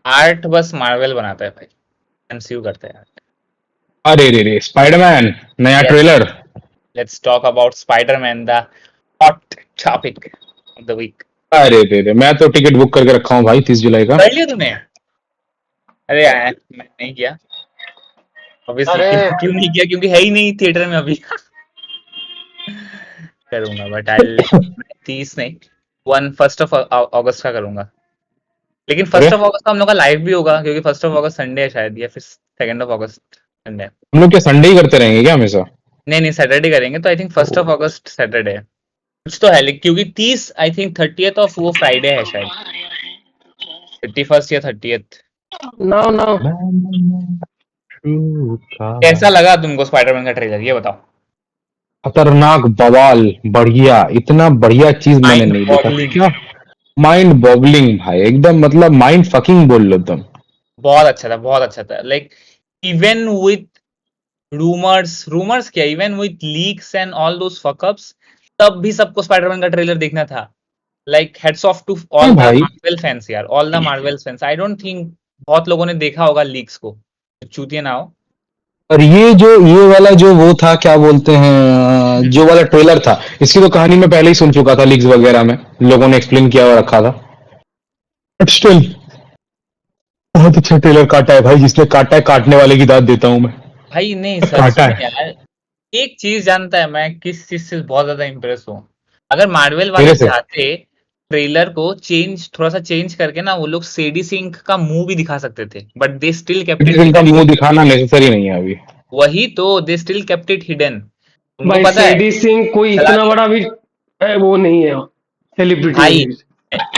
Art बस Marvel बनाता है भाई, एमसीयू करता है आर्ट। अरे रे रे, स्पाइडरमैन नया yes, trailer. Let's talk about Spiderman, the hot topic of the week. अरे रे रे, मैं तो टिकट बुक करके रखा हूँ भाई 30 जुलाई का। कर लिया तूने? अरे यार मैं नहीं किया ऑब्वियसली। अरे क्यों नहीं किया? क्योंकि है ही नहीं थिएटर में अभी। करूंगा बट आई 30 नहीं, 1 ऑफ अगस्त का करूंगा। लेकिन अरे 1 ऑफ अगस्त का हम लोग का लाइव भी होगा, क्योंकि 1 ऑफ अगस्त संडे है शायद, या फिर 2 ऑफ अगस्त संडे है। हम लोग क्या संडे ही करते रहेंगे क्या हमेशा? नहीं नहीं, सैटरडे करेंगे, तो I think 1 of August Saturday है कुछ तो है, लेकिन क्योंकि 30 आई थिंक 30th ऑफ वो फ्राइडे है शायद, 31st या 30th। नो नो, कैसा लगा तुमको स्पाइडरमैन का ट्रेलर, ये बताओ। खतरनाक, बवाल, बढ़िया, इतना बढ़िया चीज मैंने माइंड नहीं देखा। बॉगलिंग, क्या माइंड बॉगलिंग भाई, एकदम मतलब माइंड फकिंग बोल लो तुम। बहुत अच्छा था, बहुत अच्छा था। Like even with rumours, rumours क्या, even with leaks and all those fuckups, तब भी सबको स्पाइडरमैन का ट्रेलर देखना था। लाइक हेड्स ऑफ टू हाँ ऑल द भाई, मार्वल फैंस यार, all the Marvel fans. I don't think बहुत लोगों ने देखा होगा लीक्स को, चूतिया ना हो। और ये वाला जो वो था, क्या बोलते हैं, जो वाला ट्रेलर था, इसकी तो कहानी मैं पहले ही सुन चुका था, लीक्स वगैरह में लोगों ने एक्सप्लेन किया और रखा था। बट स्टिल बहुत अच्छा ट्रेलर काटा है भाई, जिसने काटा है काटने वाले की दाद देता हूं मैं। भाई नहीं सच काटा में है यार, एक चीज जानता है मैं किस चीज से बहुत ज्यादा इंप्रेस हूँ। अगर मार्वल वाले मेरे से। चाहते ट्रेलर को चेंज, थोड़ा सा चेंज करके ना, वो लोग सेडी सिंह का मुंह भी दिखा सकते थे, but they still kept it इनका हिडन। मुंह दिखाना नेसेसरी नहीं है अभी। वही तो, they still kept it hidden. तुमको भाई पता है, सेडी सिंह कोई चला इतना दिया बड़ा भी वो नहीं है, सेलिब्रिटी भाई। अभी।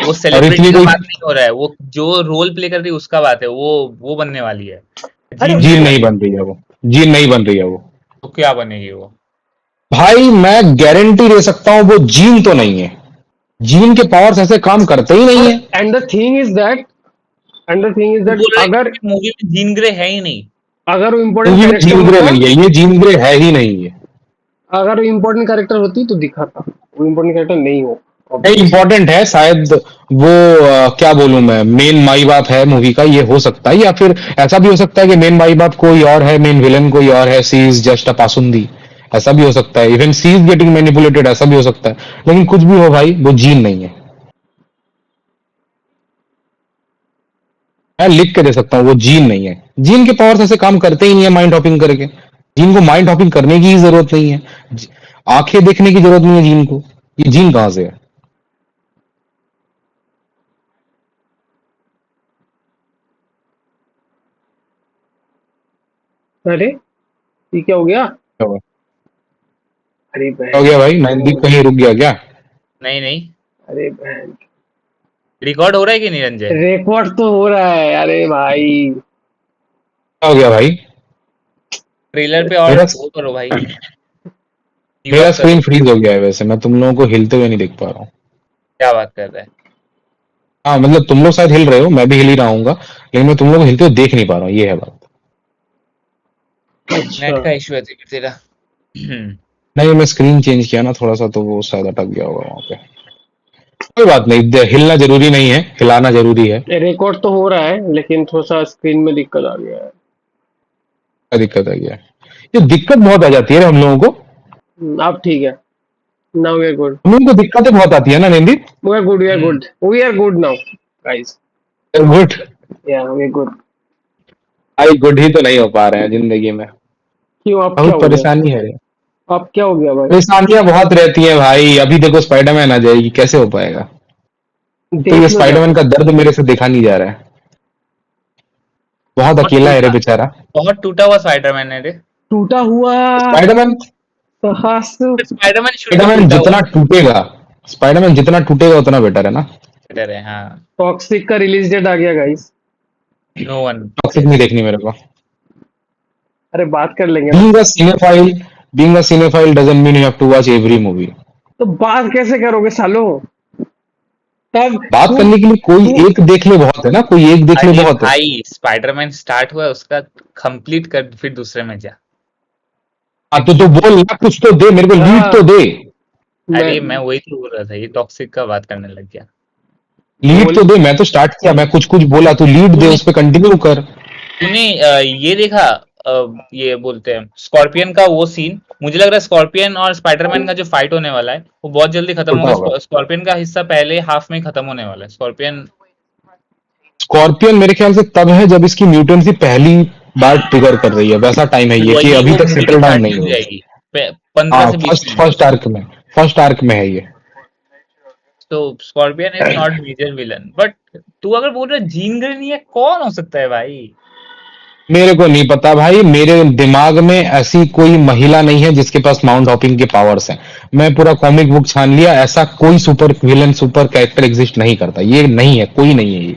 वो और सेलिब्रिटी इतनी का कोई बात नहीं हो रहा है, वो जो रोल प्ले कर रही है उसका बात है, वो बनने वाली है, अरे जीन जीन ग्रे नहीं वाली। बन रही है वो। जीन नहीं बन रही है वो। तो क्या बनेगी वो? भाई मैं गारंटी दे सकता हूं, वो जीन तो नहीं है। जीन के पावर्स ऐसे काम करते ही नहीं और है। एंड द थिंग इज तू दैट बोल रहा है अगर कि मूवी में जीन ग्रे है ही नहीं? अगर वो इम्पोर्टेंट मूवी में कैरेक्टर जीन ग्रे होता, नहीं है, ये जीन ग्रे है ही नहीं है। अगर वो इम्पोर्टेंट कैरेक्टर होती तो दिखाता, वो इम्पोर्टेंट कैरेक्टर नहीं हो नहीं, ऑब्वियस। इंपॉर्टेंट है शायद वो। क्या बोलूं मैं, मेन माई बाप है मूवी का, ये हो सकता है। या फिर ऐसा भी हो सकता है कि मेन माई बाप कोई और है, मेन विलन कोई और है, सी इज जस्ट अ पासुंदी। ऐसा भी हो सकता है, even she is getting manipulated, ऐसा भी हो सकता है। लेकिन कुछ भी हो भाई, वो जीन नहीं है। मैं लिख के दे सकता हूँ, वो जीन नहीं है। जीन के पावर्स ऐसे काम करते ही नहीं है माइंड हॉपिंग करके। जीन को माइंड हॉपिंग करने की ही जरूरत नहीं है। आंखें देखने की जरूरत नहीं है जीन को। ये जीन कहां से है? अरे ये क्या हो गया? क्या हुआ? अरे क्या हो बहन गया भाई, नजदीक कहीं रुक गया क्या? नहीं नहीं, अरे बहन, रिकॉर्ड हो रहा है कि नहीं रंजय? रिकॉर्ड तो हो रहा है। अरे भाई क्या हो गया भाई? ट्रेलर पे और मेरा वो करो भाई, गिव मेरा अप करो। स्क्रीन फ्रीज हो गया है वैसे, मैं तुम लोगों को हिलते हुए नहीं देख पा रहा हूँ। क्या बात कर रहे हैं? हाँ मतलब तुम लोग शायद हिल रहे हो, मैं भी हिल ही रहा हूँ, लेकिन मैं तुम लोग को हिलते हुए देख नहीं पा रहा हूँ, ये है बात। अच्छा, नेट का इशू है तेरा। नहीं, मैं स्क्रीन चेंज किया ना थोड़ा सा, तो वो शायद अटक गया होगा वहां पे। कोई बात नहीं, हिलना जरूरी नहीं है, हिलाना जरूरी है। रिकॉर्ड तो हो रहा है लेकिन थोड़ा सा स्क्रीन में दिक्कत आ गया है। क्या दिक्कत है? क्या ये दिक्कत बहुत आ जाती है ना हम लोगों को। अब ठीक है। नाउ वी आर गुड, हम लोगों को दिक्कतें बहुत आती है ना निंदी। We are good, we are good, we are good now guys. Good. Yeah we are good. I good ही तो नहीं हो पा रहे हैं जिंदगी में। क्यों, अब क्या बहुत हो गया? परेशानी है। अब क्या हो गया भाई? परेशानियां बहुत रहती हैं भाई। अभी देखो स्पाइडरमैन आ जाएगी, कैसे हो पाएगा? तो ये देख लो स्पाइडरमैन जाके। का दर्द मेरे से देखा नहीं जा रहा है। बहुत बहुत अकेला है रे टूटा, बेचारा। बहुत टूटा हुआ स्पाइडरमैन है रे। टूटा हुआ स्पाइडरमैन तहासु। स्पाइडरमैन शुड बी स्पाइडरमैन टूटा हुआ। जितना टूटेगा, स्पाइडरमैन जितना टूटेगा उतना बेटर है ना। बेटर है हाँ। टॉक्सिक का रिलीज डेट आ गया गाइस। नो वन टॉक्सिक नहीं केयर्स। देखनी मेरे को। अरे बात कर लेंगे ना। Being a cinephile being a cinephile doesn't mean you have to watch every movie. तो बात कैसे करोगे सालो? तब बात तू करने के लिए कोई तू एक देख ले बहुत है ना, कोई एक देख ले अरे बहुत है। भाई स्पाइडरमैन स्टार्ट हुआ है, उसका कंप्लीट कर, फिर दूसरे में जा। हाँ तो बोल ना, कुछ तो दे मेरे को, लीड तो हाँ, दे। मैं अरे मैं वही तो बोल रहा था, ये टॉक्सिक का बात करने लग गया। लीड तो दे, मैं तो स्टार्ट किया, मैं कुछ कुछ बोला, तू लीड दे, तूने उस पे कंटिन्यू कर। तूने ये देखा, ये बोलते हैं स्कॉर्पियन का वो सीन, मुझे लग रहा है स्कॉर्पियन और स्पाइडरमैन का जो फाइट होने वाला है वो बहुत जल्दी खत्म छोटा होगा। होगा। स्कॉर्पियन का हिस्सा पहले हाफ में ही खत्म होने वाला है। स्कॉर्पियन स्कॉर्पियन मेरे ख्याल से तब है जब इसकी म्यूटेंसी पहली बार ट्रिगर कर रही है, वैसा टाइम है ये, कि वही अभी वो तक मूवी की सेटल डाउन नहीं स्टार्टिंग हो हुई। जाएगी 15 हाँ, से 20 फर्स्ट मिनट में। फर्स्ट आर्क में है ये। तो scorpion is not major villain, but तू अगर बोल रहा जीन ग्रे नहीं है, कौन हो सकता है भाई? मेरे को नहीं पता भाई, मेरे दिमाग में ऐसी कोई महिला नहीं है जिसके पास माउंट हॉपिंग के पावर्स हैं। मैं पूरा कॉमिक बुक छान लिया, ऐसा कोई super villain super character exist नहीं करता, ये नहीं है, कोई नहीं है ये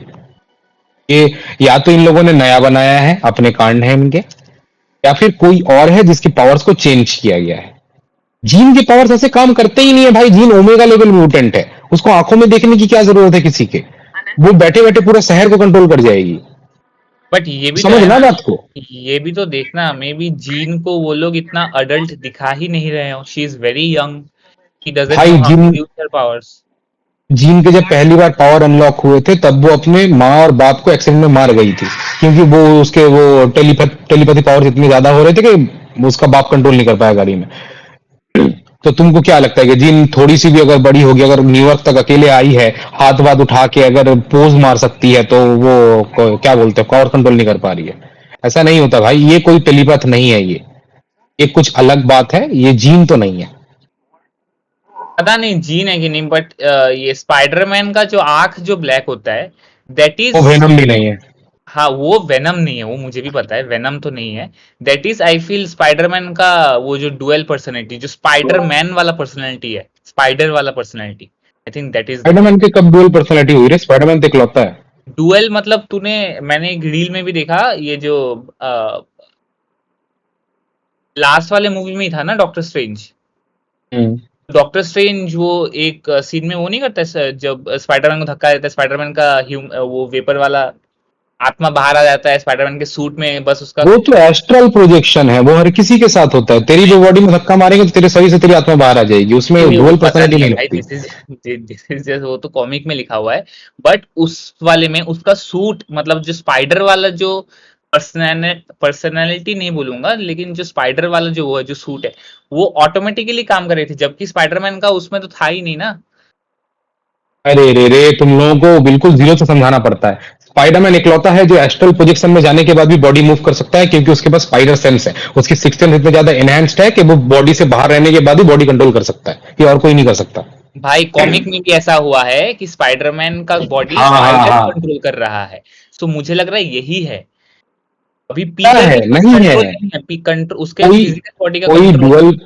या तो इन लोगों ने नया बनाया है, अपने कांड है इनके, या फिर कोई और है जिसकी पावर्स को चेंज किया गया है। जीन के पावर्स ऐसे काम करते ही नहीं है भाई, जीन ओमेगा लेवल म्यूटेंट है, उसको आंखों में देखने की क्या जरूरत है किसी के, वो बैठे बैठे पूरा शहर को कंट्रोल कर जाएगी। बट ये भी तो है समझना ना, बात को। ये भी तो देखना, मे बी जीन को वो लोग इतना अडल्ट दिखा ही नहीं रहे हो। She is very young, she doesn't भाई know how Jean to use her powers. Jean के जब पहली बार पावर अनलॉक हुए थे तब वो अपने माँ और बाप को एक्सीडेंट में मार गई थी, क्योंकि वो उसके वो टेलीपैथी पावर इतने ज्यादा हो रहे थे कि उसका बाप कंट्रोल नहीं कर पाया गाड़ी में। तो तुमको क्या लगता है कि जीन थोड़ी सी भी अगर बड़ी होगी, अगर न्यूयॉर्क तक अकेले आई है, हाथ वाथ उठा के अगर पोज मार सकती है, तो वो क्या बोलते हैं, पावर कंट्रोल नहीं कर पा रही है? ऐसा नहीं होता भाई, ये कोई टेलीपैथ नहीं है, ये कुछ अलग बात है, ये जीन तो नहीं है। पता नहीं जीन है कि नहीं, बट ये स्पाइडरमैन का जो आंख जो ब्लैक होता है, दैट इज, वो वेनम भी नहीं है। हाँ वो वेनम नहीं है, वो मुझे भी पता है, वेनम तो नहीं है। That is I feel Spiderman का वो जो डुअल पर्सनैलिटी, जो स्पाइडरमैन वाला पर्सनैलिटी है, स्पाइडर वाला personality, I think that is Spiderman की कब डुअल पर्सनैलिटी हुई रे? स्पाइडरमैन तो इकलौता है। डुअल। मतलब तूने, मैंने एक रील में भी देखा, ये जो लास्ट वाले मूवी में ही था ना, डॉक्टर स्ट्रेंज। हम्म। डॉक्टर स्ट्रेंज वो एक सीन में वो नहीं करता है, जब स्पाइडरमैन को धक्का देता है, स्पाइडरमैन का वो वेपर वाला आत्मा बाहर आ जाता है स्पाइडरमैन के सूट में, बस उसका। वो तो एस्ट्रल प्रोजेक्शन है, वो हर किसी के साथ होता है, तेरी जो बॉडी में धक्का मारेंगे तो तेरे शरीर से तेरी आत्मा बाहर आ जाएगी, उसमें नहीं, वो डुअल पता पर्सनैलिटी नहीं है नहीं भाई, लगती। दिस इज जस्ट, वो तो कॉमिक में लिखा हुआ है। बट उस वाले में उसका सूट, मतलब जो स्पाइडर वाला जो पर्सनैलिटी नहीं बोलूंगा, लेकिन जो स्पाइडर वाला जो वो है, जो सूट है, वो ऑटोमेटिकली काम कर रही थी, जबकि स्पाइडरमैन का उसमें तो था ही नहीं ना। अरे रे रे, तुम लोगों को बिल्कुल जीरो से समझाना पड़ता है। स्पाइडरमैन इकलौता है जो एस्ट्रल प्रोजेक्शन में जाने के बाद भी बॉडी मूव कर सकता है, क्योंकि उसके पास स्पाइडर सेंस है, उसकी सिक्स सेंस इतने ज्यादा एनहांस्ड है कि वो बॉडी से बाहर रहने के बाद भी बॉडी कंट्रोल कर सकता है, ये और कोई नहीं कर सकता। भाई कॉमिक में भी ऐसा हुआ है कि स्पाइडरमैन का बॉडी हाँ हाँ स्पाइडर हाँ। कंट्रोल कर रहा है। तो मुझे लग रहा है यही है। अभी क्या पीटर है? के पास नहीं है कंट्रोल नहीं है, कंट्रोल उसके कोई, फिजिकल बॉडी का कोई कंट्रोल। डुअल।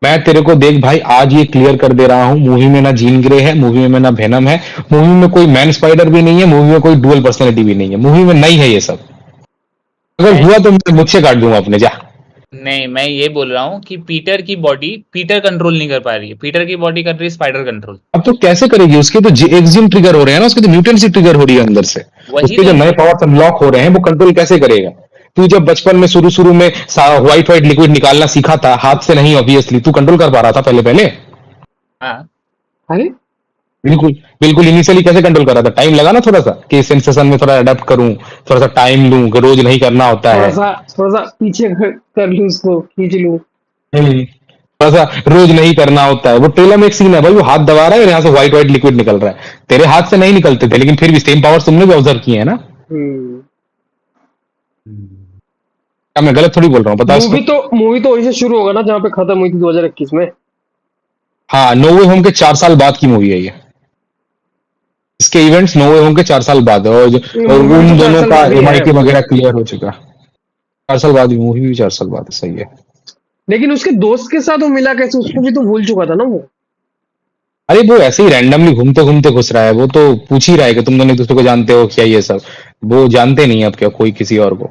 मैं तेरे को देख भाई, आज ये क्लियर कर दे रहा हूँ, मूवी में ना जीन ग्रे है, मूवी में ना वेनम है, मूवी में कोई मैन स्पाइडर भी नहीं है, मूवी में कोई डुअल पर्सनैलिटी भी नहीं है, मूवी में नहीं है ये सब। अगर हुआ तो मैं मुझसे काट दूंगा अपने, जा। नहीं, मैं ये बोल रहा हूँ कि पीटर की बॉडी पीटर कंट्रोल नहीं कर पा रही है, पीटर की बॉडी कर रही है स्पाइडर कंट्रोल। अब तो कैसे करेगी? उसके तो एक्जिम ट्रिगर हो रहे हैं ना, उसके तो म्यूटेंसी ट्रिगर हो रही है अंदर से, वही उसके तो जो नए मैं, पावर्स अनलॉक हो रहे हैं वो कंट्रोल कैसे करेगा? तू जब बचपन में शुरू शुरू में व्हाइट व्हाइट लिक्विड निकालना सीखा था, हाथ से नहीं ऑब्वियसली, तू कंट्रोल कर पा रहा था पहले पहले? हाँ अरे बिल्कुल बिल्कुल, इनिशियली कैसे कंट्रोल कर रहा था? टाइम लगा ना थोड़ा सा, कि सेंसेशन में थोड़ा अडेप्ट करूं, थोड़ा सा टाइम लूं, कि रोज नहीं करना होता है। थोड़ा सा पीछे कर लूं, उसको खींच लूं। थोड़ा सा रोज नहीं करना होता है। वो ट्रेलर में एक सीन है भाई, वो हाथ दबा रहा है और यहाँ से व्हाइट व्हाइट लिक्विड निकल रहा है, तेरे हाथ से नहीं निकलते थे, लेकिन फिर भी सेम पावर तुमने भी ऑब्जर्व किए है ना। हम्म। क्या मैं गलत थोड़ी बोल रहा हूँ, बता उसको। मूवी तो वही से शुरू होगा ना जहाँ पे खत्म हुई थी 2021 में। हाँ, नो वे होम के 4 साल बाद की मूवी है ये, इसके इवेंट्स नो वे होम के 4 साल बाद है, और मूवी उन तो 4 दोनों साल का बाद ही है, एमआईटी वगैरह क्लियर हो चुका है। 4 साल बाद ही, मूवी भी 4 साल बाद है, सही है। लेकिन उसके दोस्त के साथ वो मिला कैसे? उसको भी तो भूल चुका था ना वो। अरे वो ऐसे ही रैंडमली घूमते घूमते घुस रहा है, वो तो पूछ ही रहा है कि तुम दोनों एक दूसरे को जानते हो क्या, ये सब वो जानते नहीं है अब क्या कोई किसी और को,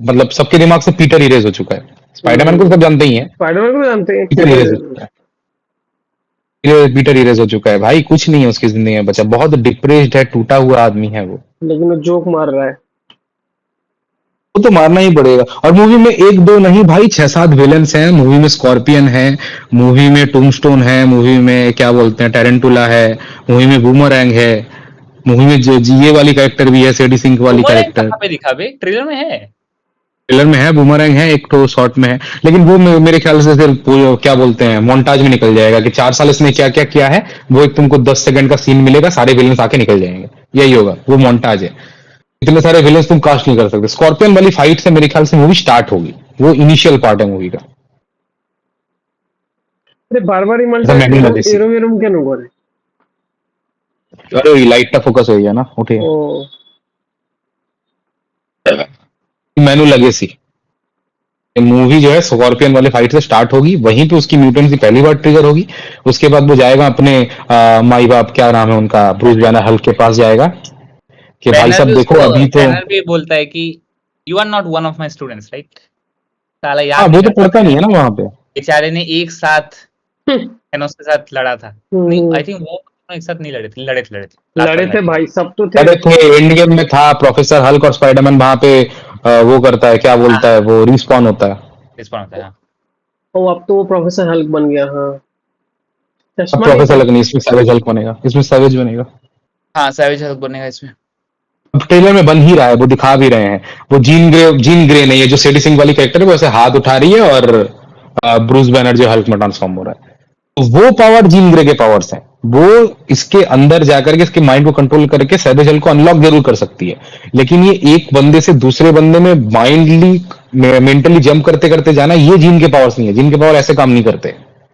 मतलब सबके दिमाग से पीटर इरेज हो चुका है। स्पाइडरमैन को तो सब जानते ही हैं, स्पाइडरमैन को जानते हैं। पीटर इरेज हो चुका है, पीटर इरेज हो चुका है भाई, कुछ नहीं है उसकी जिंदगी में बचा, बहुत डिप्रेस्ड है, टूटा हुआ आदमी है वो। लेकिन वो जोक मार रहा है। वो तो मारना ही पड़ेगा। और मूवी में एक दो नहीं भाई, 6-7 विलेंस हैं मूवी में। स्कॉर्पियन है मूवी में, टूमस्टोन है मूवी में, क्या बोलते हैं, टेरेंटुला है मूवी में, बूमरैंग है, मूवी में ये वाली कैरेक्टर भी है, सेडी सिंह वाली बूमरैंग कैरेक्टर कहाँ पे दिखा बे? ट्रेलर में है? ट्रेलर में है, बूमरैंग है, एक तो शॉर्ट में है, लेकिन वो मेरे ख्याल से फिर क्या बोलते हैं, मोन्टाज में निकल जाएगा कि 4 साल इसने क्या क्या किया है, वो एक तुमको 10 सेकंड का सीन मिलेगा, सारे विलेंस आके निकल जाएंगे, यही होगा, वो मोन्टाज है। इतने सारे विलेंस तुम कास्ट नहीं कर सकते। स्कॉर्पियन वाली फाइट से मेरे ख्याल से मूवी स्टार्ट होगी, वो इनिशियल पार्ट है मूवी का। अरे बार-बार ही ऐसा मैंने लगे सी। एरो वेरो क्या नो करे? अरे लाइट फोकस हो गया ना, उठे ओ मैनू लगे सी। मूवी जो है स्कॉर्पियन वाले फाइट से स्टार्ट होगी, वहीं पे उसकी म्यूटेंसी पहली बार ट्रिगर होगी, उसके बाद वो जाएगा अपने माई बाप, क्या नाम है उनका, ब्रूस बैनर हल्क के पास जाएगा कि भाई बैनर साहब भी देखो उसको अभी तो। बैनर भी बोलता है कि you are not one of my students, right? साला हाँ याद वो नहीं तो करता। पढ़ता नहीं है ना वहां पे। बेचारे ने एक साथ थैनोस के साथ लड़ा था। नहीं, हम्म, आई थिंक वो एक साथ नहीं लड़े थे, लड़े थे लड़े थे भाई, सब तो थे। अरे थे, एंड गेम में था प्रोफेसर हल्क और स्पाइडरमैन वहां पे वो करता है, क्या बोलता है, वो रिस्पॉन होता है। रिस्पॉन्ड होता है, हाँ। ओ अब तो वो प्रोफेसर हल्क बन गया। हाँ अब चश्मा नहीं प्रोफेसर था। हल्क नहीं, इसमें सैवेज हल्क बनेगा, इसमें सैवेज बनेगा। हाँ, सैवेज हल्क बनेगा इसमें। अब ट्रेलर में बन ही रहा है, वो दिखा भी रहे हैं, वो जीन ग्रे नहीं है, जो सेडी सिंह वाली कैरेक्टर है वो ऐसे हाथ उठा रही है और ब्रूस बैनर जो हल्क में ट्रांसफॉर्म हो रहा है, तो वो पावर जीन ग्रे के पावर्स हैं, वो इसके अंदर जाकर के इसके माइंड को कंट्रोल करके सैवेज हल्क को अनलॉक जरूर कर सकती है, लेकिन ये एक बंदे से दूसरे बंदे में माइंडली मेंटली जंप करते करते जाना, ये जीन के पावर्स नहीं है, जीन के पावर ऐसे काम नहीं करते।